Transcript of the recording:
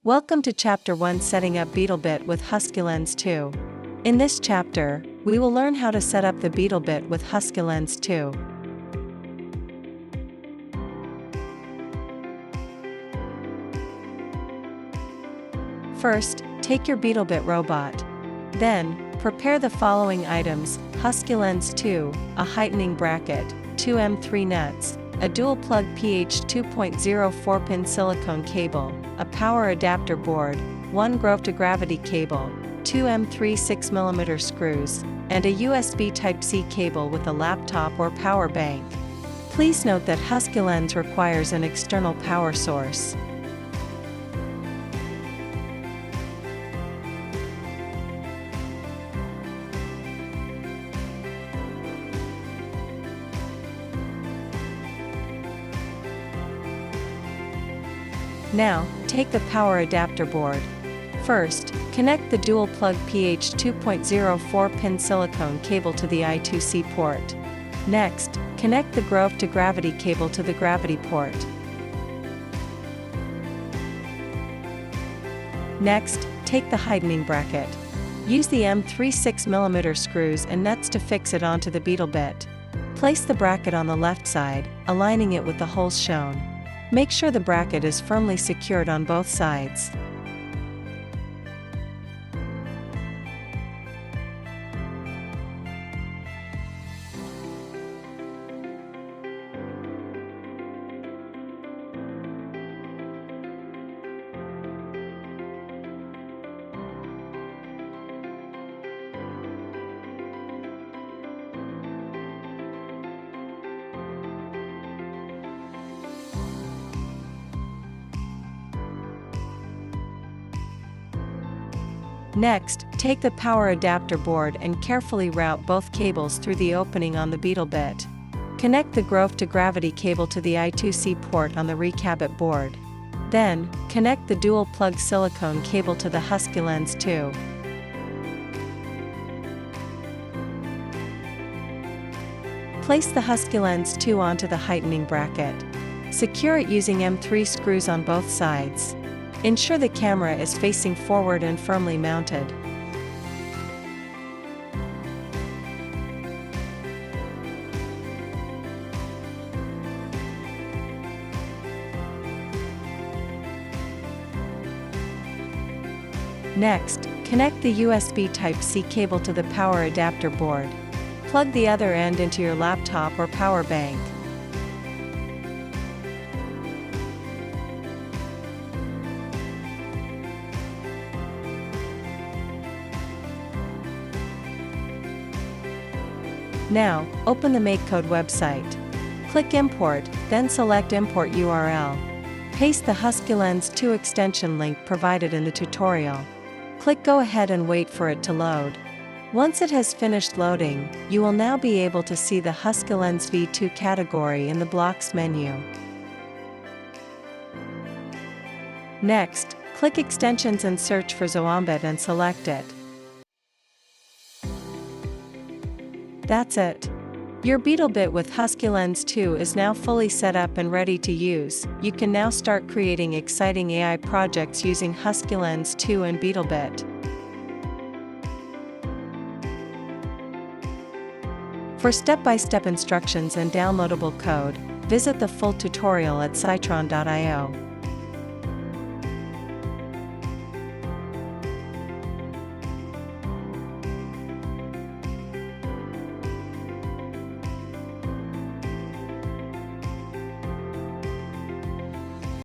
Welcome to Chapter 1 Setting up BeetleBit with Huskylens 2. In this chapter, we will learn how to set up the BeetleBit with Huskylens 2. First, take your BeetleBit robot. Then, prepare the following items: Huskylens 2, a heightening bracket, 2 M3 nuts, a dual-plug PH 2.0 4-pin silicone cable, a power adapter board, 1 Grove-to-Gravity cable, 2 M3 6mm screws, and a USB Type-C cable with a laptop or power bank. Please note that Huskylens requires an external power source. Now, take the power adapter board. First, connect the dual-plug PH 2.0 4-pin silicone cable to the I2C port. Next, connect the Grove-to-Gravity cable to the gravity port. Next, take the heightening bracket. Use the M3 6mm screws and nuts to fix it onto the BeetleBit. Place the bracket on the left side, aligning it with the holes shown. Make sure the bracket is firmly secured on both sides. Next, take the power adapter board and carefully route both cables through the opening on the BeetleBit. Connect the Grove-to-Gravity cable to the I2C port on the recabit board. Then, connect the dual-plug silicone cable to the Huskylens 2. Place the Huskylens 2 onto the heightening bracket. Secure it using M3 screws on both sides. Ensure the camera is facing forward and firmly mounted. Next, connect the USB Type-C cable to the power adapter board. Plug the other end into your laptop or power bank. Now, open the MakeCode website. Click Import, then select Import URL. Paste the Huskylens 2 extension link provided in the tutorial. Click Go Ahead and wait for it to load. Once it has finished loading, you will now be able to see the Huskylens V2 category in the Blocks menu. Next, click Extensions and search for Zombit and select it. That's it. Your BeetleBit with Huskylens 2 is now fully set up and ready to use. You can now start creating exciting AI projects using Huskylens 2 and BeetleBit. For step-by-step instructions and downloadable code, visit the full tutorial at citron.io.